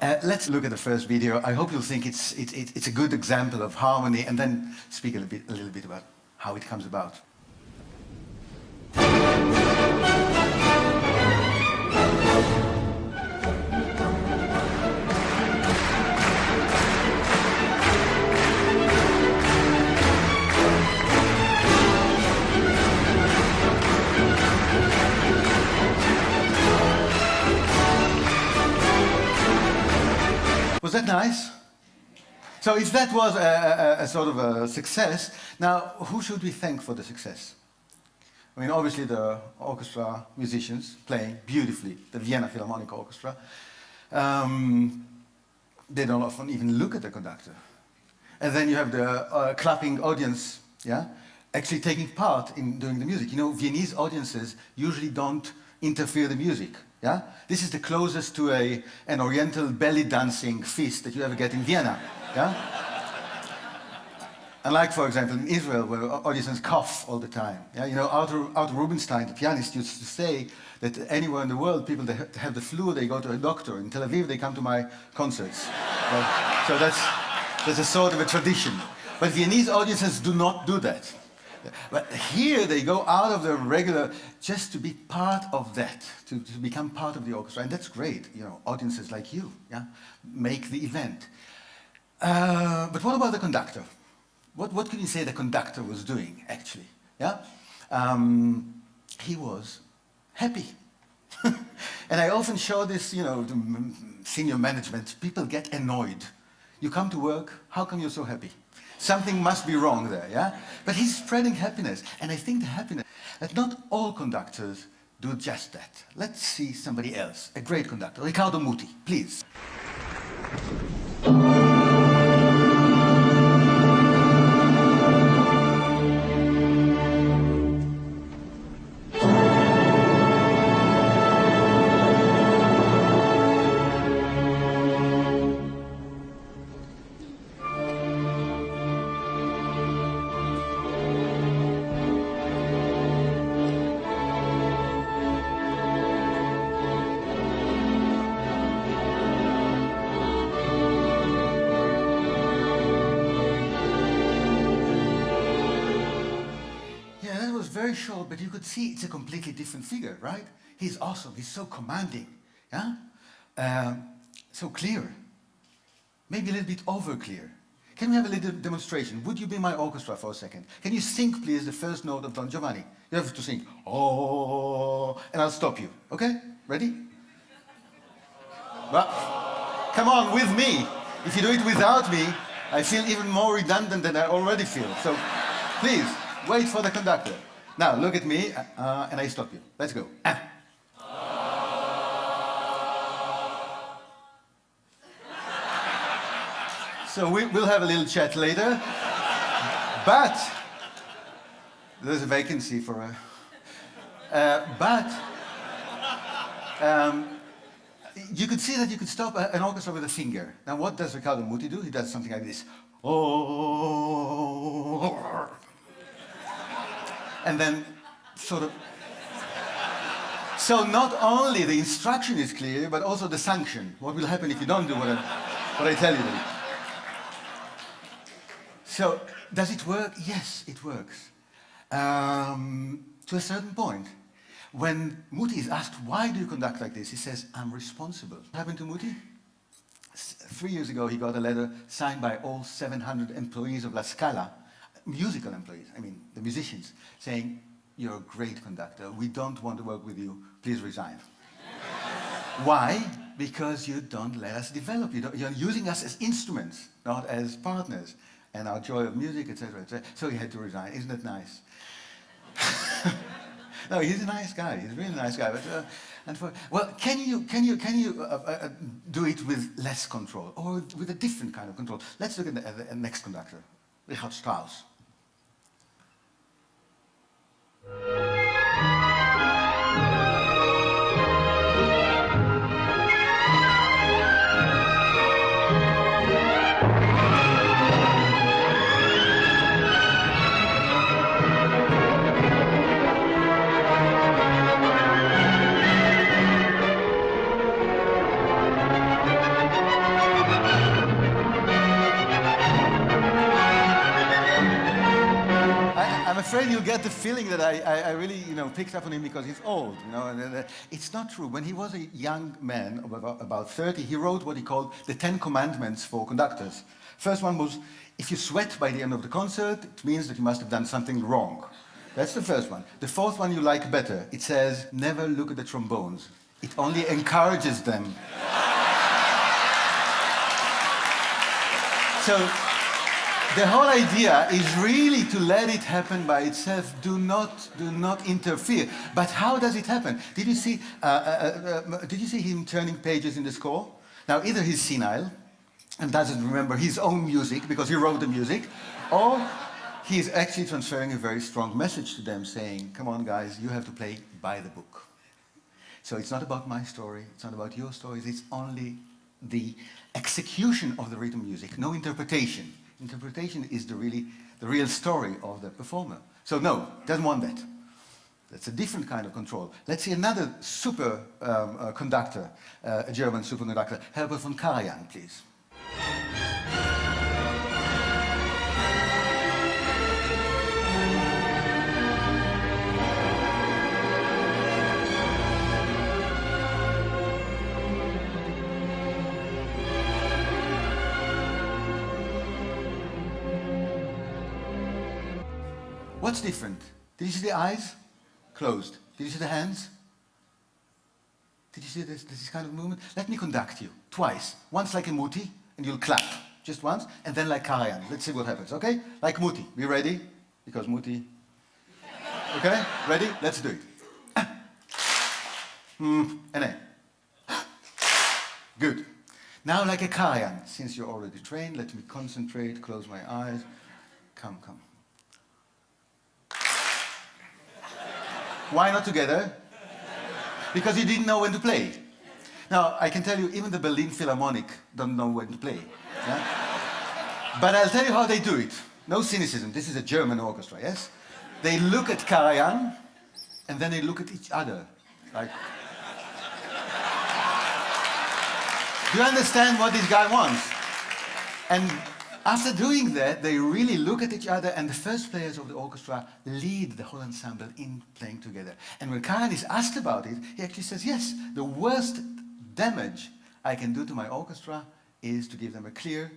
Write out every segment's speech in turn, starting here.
Let's look at the first video. I hope you'll think it's a good example of harmony, and then speak a little bit about how it comes about. Was that nice? So if that was a sort of a success, now who should we thank for the success? I mean, obviously the orchestra musicians playing beautifully, the Vienna Philharmonic Orchestra. They don't often even look at the conductor. And then you have the clapping audience, yeah, actually taking part in doing the music. You know, Viennese audiences usually don't interfere the music. Yeah? This is the closest to an oriental belly dancing feast that you ever get in Vienna. Yeah? Unlike, for example, in Israel, where audiences cough all the time. Yeah? You know, Arthur Rubinstein, the pianist, used to say that anywhere in the world, people that have the flu, they go to a doctor. In Tel Aviv, they come to my concerts. So that's a sort of a tradition. But Viennese audiences do not do that. But here they go out of the regular, just to be part of that, to become part of the orchestra, and that's great. You know, audiences like you, yeah, make the event. But what about the conductor? What can you say the conductor was doing actually? Yeah, he was happy, and I often show this, you know, to senior management. People get annoyed. You come to work. How come you're so happy? Something must be wrong there, yeah? But he's spreading happiness, and I think the happiness, that not all conductors do just that. Let's see somebody else, a great conductor, Riccardo Muti, please. Very short, but you could see it's a completely different figure, right? He's awesome, he's so commanding, yeah? So clear, maybe a little bit over clear. Can we have a little demonstration? Would you be my orchestra for a second? Can you sing, please, the first note of Don Giovanni? You have to sing, oh, and I'll stop you, okay? Ready? Well, come on, with me. If you do it without me, I feel even more redundant than I already feel. So please, wait for the conductor. Now, look at me, and I stop you. Let's go. So we'll have a little chat later. But there's a vacancy for a... you could see that you could stop an orchestra with a finger. Now, what does Riccardo Muti do? He does something like this. Oh... And then, sort of... So not only the instruction is clear, but also the sanction. What will happen if you don't do what I tell you to do? So, does it work? Yes, it works. To a certain point. When Muti is asked, why do you conduct like this? He says, I'm responsible. What happened to Muti? 3 years ago, he got a letter signed by all 700 employees of La Scala, musical employees, I mean the musicians, saying, you're a great conductor, we don't want to work with you, please resign. Why? Because you don't let us develop, you're using us as instruments, not as partners, and our joy of music, etc., etc. So he had to resign. Isn't that nice? No, he's a nice guy, he's a really nice guy, but well, can you do it with less control, or with a different kind of control? Let's look at the next conductor, Richard Strauss. afraid you'll get the feeling that I really, you know, picked up on him because he's old, you know. And it's not true. When he was a young man, about 30, he wrote what he called the 10 Commandments for conductors. First one was, if you sweat by the end of the concert, it means that you must have done something wrong. That's the first one. The fourth one you like better. It says, never look at the trombones. It only encourages them. So the whole idea is really to let it happen by itself. Do not interfere. But how does it happen? Did you see him turning pages in the score? Now, either he's senile and doesn't remember his own music because he wrote the music, or he's actually transferring a very strong message to them saying, come on guys, you have to play by the book. So it's not about my story, it's not about your stories, it's only the execution of the rhythm music, no interpretation. Interpretation is the real story of the performer. So no, doesn't want that. That's a different kind of control. Let's see another super conductor, a German superconductor, Herbert Von Karajan, please. What's different? Did you see the eyes? Closed. Did you see the hands? Did you see this kind of movement? Let me conduct you twice. Once like a Muti, and you'll clap. Just once, and then like Karajan. Let's see what happens, okay? Like Muti. Be ready? Because Muti... Okay? Ready? Let's do it. And then. Good. Now like a Karajan. Since you're already trained, let me concentrate, close my eyes. Come. Why not together? Because you didn't know when to play. Now, I can tell you, even the Berlin Philharmonic don't know when to play. Yeah? But I'll tell you how they do it. No cynicism. This is a German orchestra, yes? They look at Karajan, and then they look at each other. Like... Do you understand what this guy wants? And after doing that, they really look at each other, and the first players of the orchestra lead the whole ensemble in playing together. And when Karajan is asked about it, he actually says, yes, the worst damage I can do to my orchestra is to give them a clear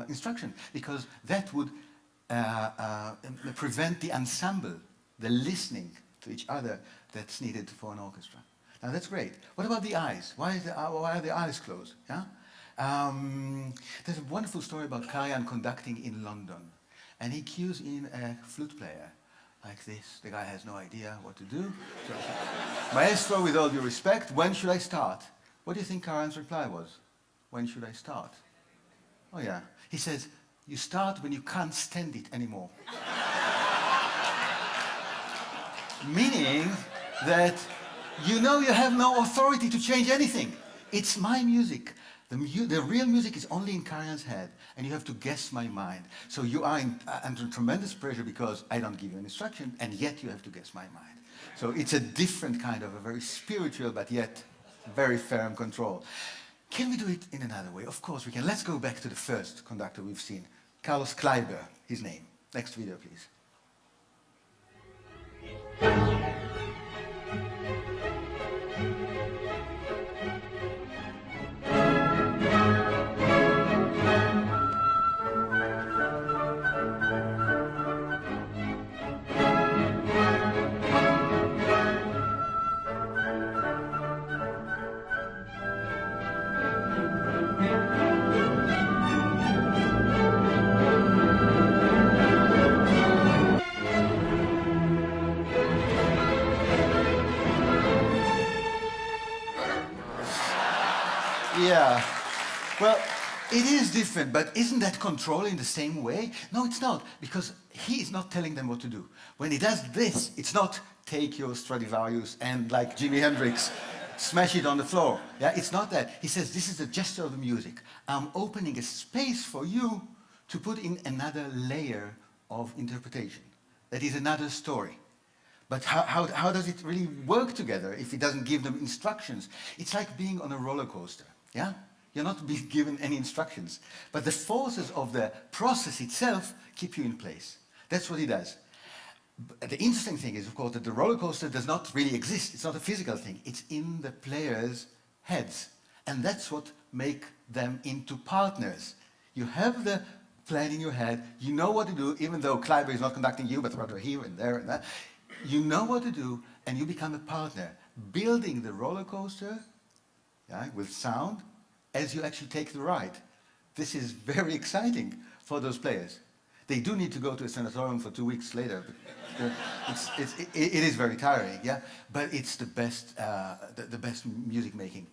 instruction, because that would prevent the ensemble, the listening to each other that's needed for an orchestra. Now that's great. What about the eyes? Why are the eyes closed? Yeah? There's a wonderful story about Karajan conducting in London, and he cues in a flute player like this. The guy has no idea what to do. So, Maestro, with all due respect, when should I start? What do you think Karajan's reply was? When should I start? Oh yeah. He says, you start when you can't stand it anymore. Meaning that you know you have no authority to change anything. It's my music. The real music is only in Karajan's head, and you have to guess my mind. So you are under tremendous pressure because I don't give you an instruction, and yet you have to guess my mind. So it's a different kind of a very spiritual, but yet very firm control. Can we do it in another way? Of course we can. Let's go back to the first conductor we've seen, Carlos Kliber, his name. Next video, please. Yeah, well, it is different, but isn't that control in the same way? No, it's not, because he is not telling them what to do. When he does this, it's not take your Stradivarius and, like Jimi Hendrix, smash it on the floor. Yeah, it's not that. He says, this is the gesture of the music. I'm opening a space for you to put in another layer of interpretation. That is another story. But how does it really work together if it doesn't give them instructions? It's like being on a roller coaster. Yeah? You're not being given any instructions. But the forces of the process itself keep you in place. That's what he does. The interesting thing is, of course, that the roller coaster does not really exist. It's not a physical thing. It's in the players' heads. And that's what makes them into partners. You have the plan in your head. You know what to do, even though Kliber is not conducting you, but rather here and there and that. You know what to do, and you become a partner, building the roller coaster, yeah, with sound as you actually take the ride. This is very exciting for those players. They do need to go to a sanatorium for 2 weeks later. But it is very tiring, yeah. But it's the best music making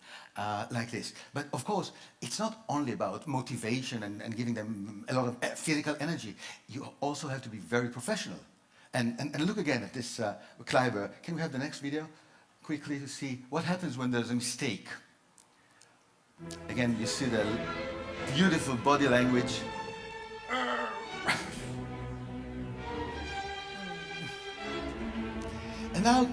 like this. But of course, it's not only about motivation and giving them a lot of physical energy. You also have to be very professional. And look again at this Kliber. Can we have the next video quickly to see what happens when there's a mistake? Again, you see the beautiful body language. And now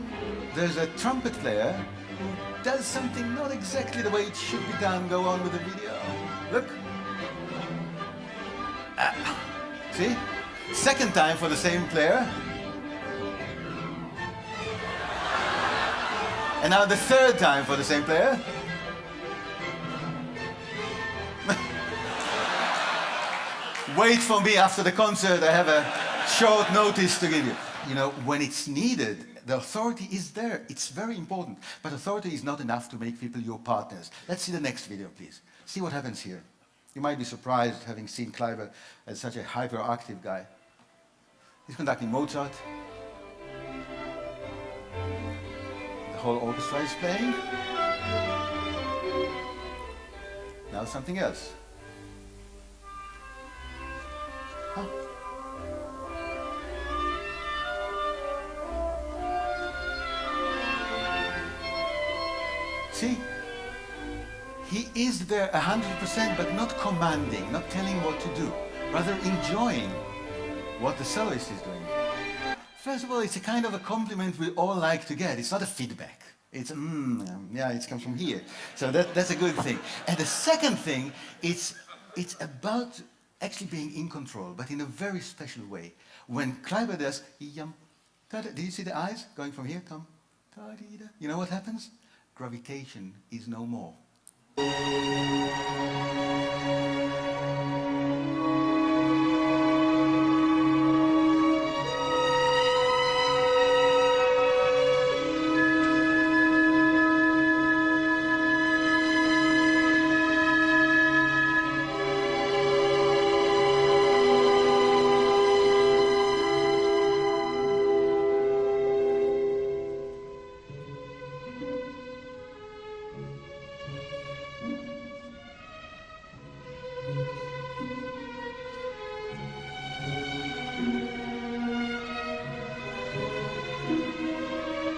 there's a trumpet player who does something not exactly the way it should be done. Go on with the video. Look. See? Second time for the same player. And now the third time for the same player. Wait for me after the concert. I have a short notice to give you. You know, when it's needed, the authority is there. It's very important. But authority is not enough to make people your partners. Let's see the next video, please. See what happens here. You might be surprised having seen Kliber as such a hyperactive guy. He's conducting Mozart. The whole orchestra is playing. Now something else. Huh? See? He is there 100%, but not commanding, not telling what to do, rather enjoying what the soloist is doing. First of all, it's a kind of a compliment we all like to get. It's not a feedback. It's, yeah, it comes from here. So that's a good thing. And the second thing, it's about actually being in control, but in a very special way. When Kliber does, did you see the eyes going from here? Come, you know what happens? Gravitation is no more.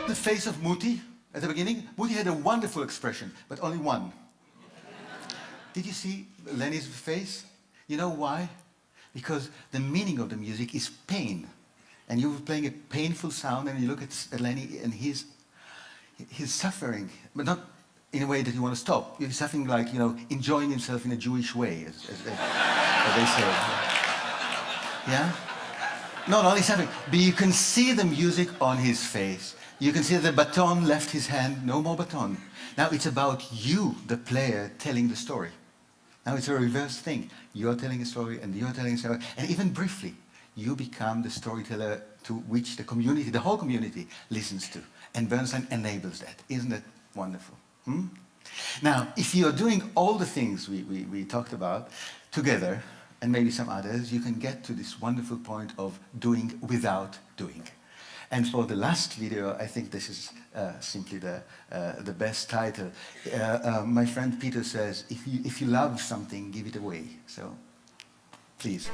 The face of Muti at the beginning. Muti had a wonderful expression, but only one. Did you see Lenny's face? You know why? Because the meaning of the music is pain. And you were playing a painful sound, and you look at Lenny, and he's suffering, but not in a way that you want to stop. He's suffering like, you know, enjoying himself in a Jewish way, as they say. Yeah? Not only suffering, but you can see the music on his face. You can see that the baton left his hand, no more baton. Now it's about you, the player, telling the story. Now it's a reverse thing. You're telling a story, and you're telling a story, and even briefly, you become the storyteller to which the community, the whole community, listens to. And Bernstein enables that. Isn't that wonderful? Now, if you're doing all the things we talked about together, and maybe some others, you can get to this wonderful point of doing without doing. And for the last video, I think this is simply the best title. My friend Peter says, if you love something, give it away. So, please.